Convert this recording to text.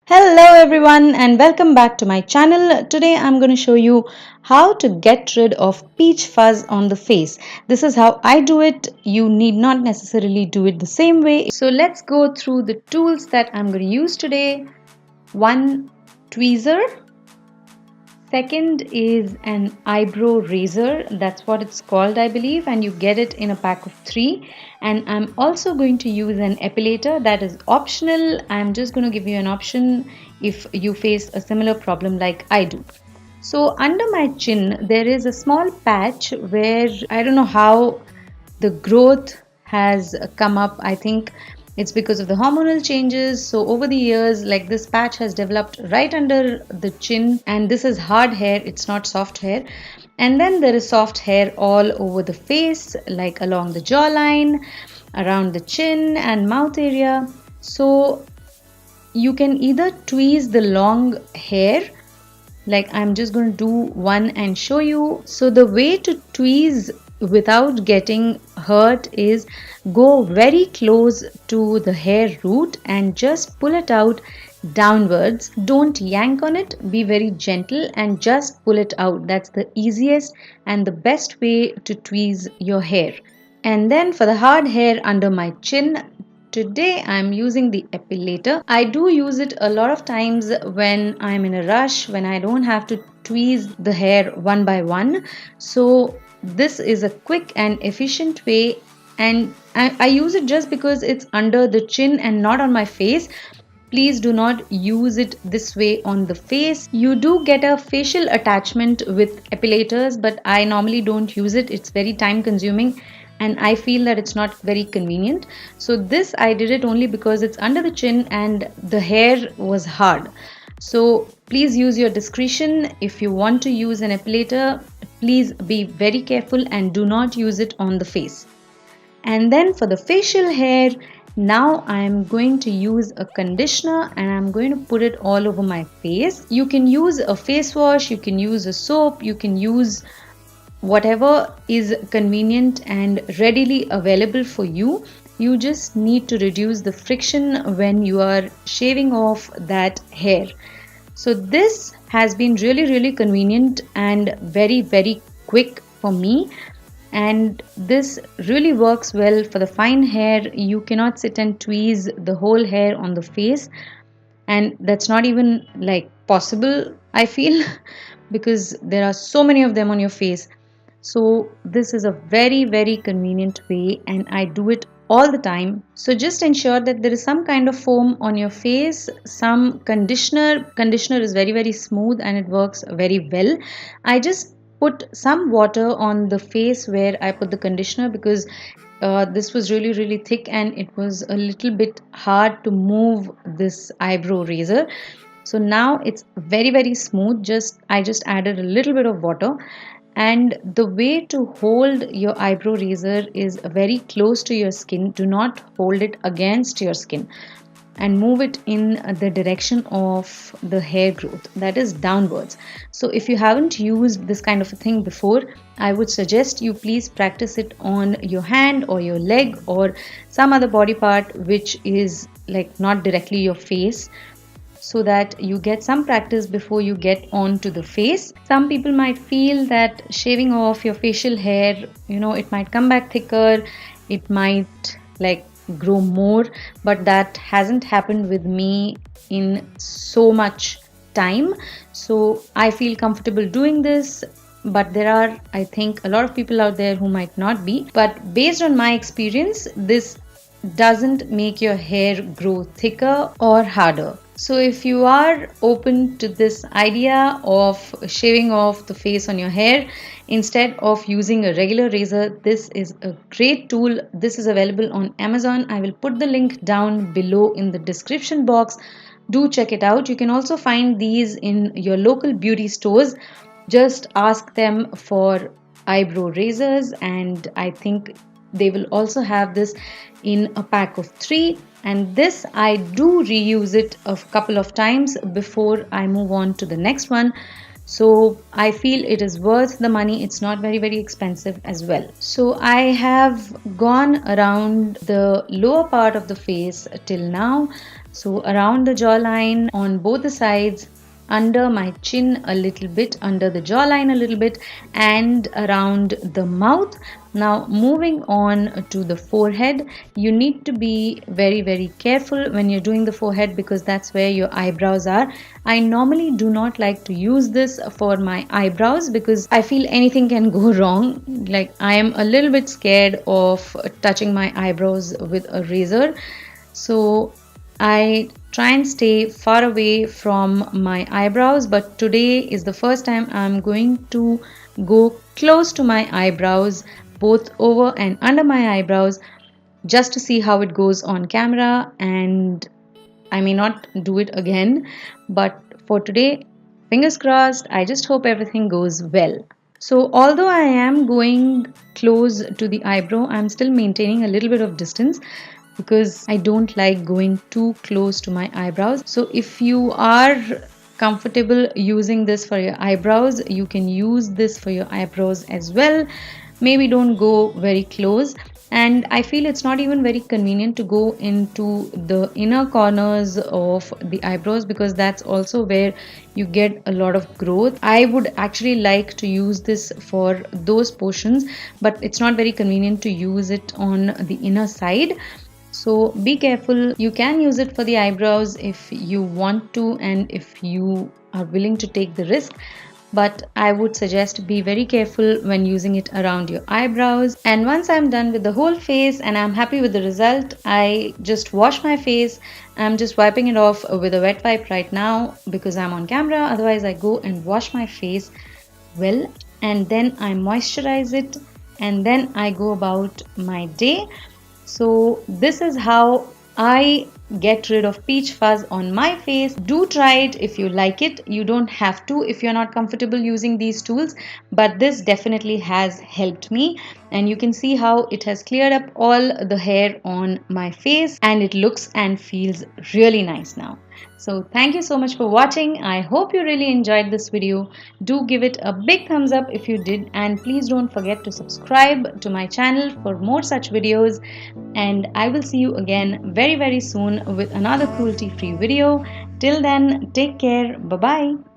Hello everyone and welcome back to my channel. Today I'm going to show you how to get rid of peach fuzz on the face. This is how I do it. You need not necessarily do it the same way. So let's go through the tools that I'm going to use today. One tweezer. Second is an eyebrow razor. That's what it's called, I believe, and you get it in a pack of 3. And I'm also going to use an epilator. That is optional. I'm just going to give you an option if you face a similar problem like I do. So under my chin there is a small patch where I don't know how the growth has come up. I think it's because of the hormonal changes. So over the years, like, this patch has developed right under the chin, and this is hard hair, it's not soft hair. And then there is soft hair all over the face, like along the jawline, around the chin and mouth area. So you can either tweeze the long hair, like I'm just going to do one and show you. So the way to tweeze without getting hurt is go very close to the hair root and just pull it out downwards. Don't yank on it, be very gentle and just pull it out. That's the easiest and the best way to tweeze your hair. And then for the hard hair under my chin, today I'm using the epilator. I do use it a lot of times when I'm in a rush, when I don't have to tweeze the hair one by one. So this is a quick and efficient way, and I use it just because it's under the chin and not on my face. Please do not use it this way on the face. You do get a facial attachment with epilators, but I normally don't use it. It's very time consuming and I feel that it's not very convenient. So this, I did it only because it's under the chin and the hair was hard. So please use your discretion. If you want to use an epilator, please be very careful and do not use it on the face. And then for the facial hair, now I'm going to use a conditioner and I'm going to put it all over my face. You can use a face wash, you can use a soap, you can use whatever is convenient and readily available for you. You just need to reduce the friction when you are shaving off that hair. So this has been really convenient and very quick for me, and this really works well for the fine hair. You cannot sit and tweeze the whole hair on the face, and that's not even like possible, I feel, because there are so many of them on your face. So this is a very convenient way and I do it all the time. So just ensure that there is some kind of foam on your face, some conditioner. Conditioner is very smooth and it works very well. I just put some water on the face where I put the conditioner because this was really thick and it was a little bit hard to move this eyebrow razor. So now it's very smooth. I just added a little bit of water. And the way to hold your eyebrow razor is very close to your skin. Do not hold it against your skin and move it in the direction of the hair growth, that is downwards. So if you haven't used this kind of a thing before, I would suggest you please practice it on your hand or your leg or some other body part which is like not directly your face, so that you get some practice before you get on to the face. Some people might feel that shaving off your facial hair, it might come back thicker, it might like grow more, but that hasn't happened with me in so much time. So I feel comfortable doing this, but there are, I think, a lot of people out there who might not be. But based on my experience, this doesn't make your hair grow thicker or harder. So if you are open to this idea of shaving off the face on your hair instead of using a regular razor, this is a great tool. This is available on Amazon. I will put the link down below in the description box. Do check it out. You can also find these in your local beauty stores. Just ask them for eyebrow razors, and I think they will also have this in a pack of 3. And this, I do reuse it a couple of times before I move on to the next one. So I feel it is worth the money. It's not very expensive as well. So I have gone around the lower part of the face till now. So around the jawline, on both the sides, under my chin a little bit, under the jawline a little bit, and around the mouth. Now moving on to the forehead, you need to be very careful when you're doing the forehead because that's where your eyebrows are. I normally do not like to use this for my eyebrows because I feel anything can go wrong. Like I am a little bit scared of touching my eyebrows with a razor. So I try and stay far away from my eyebrows, but today is the first time I'm going to go close to my eyebrows, both over and under my eyebrows, just to see how it goes on camera. And I may not do it again, but for today, fingers crossed, I just hope everything goes well. So although I am going close to the eyebrow, I'm still maintaining a little bit of distance because I don't like going too close to my eyebrows. So if you are comfortable using this for your eyebrows, you can use this for your eyebrows as well. Maybe don't go very close. And I feel it's not even very convenient to go into the inner corners of the eyebrows because that's also where you get a lot of growth. I would actually like to use this for those portions, but it's not very convenient to use it on the inner side. So be careful. You can use it for the eyebrows if you want to and if you are willing to take the risk. But I would suggest be very careful when using it around your eyebrows. And once I'm done with the whole face and I'm happy with the result, I just wash my face. I'm just wiping it off with a wet wipe right now because I'm on camera. Otherwise, I go and wash my face well and then I moisturize it and then I go about my day. So this is how I get rid of peach fuzz on my face. Do try it if you like it. You don't have to if you're not comfortable using these tools, but this definitely has helped me and you can see how it has cleared up all the hair on my face and it looks and feels really nice now. So thank you so much for watching. I hope you really enjoyed this video. Do give it a big thumbs up if you did and please don't forget to subscribe to my channel for more such videos. And I will see you again very soon with another cruelty free video. Till then, take care. Bye bye.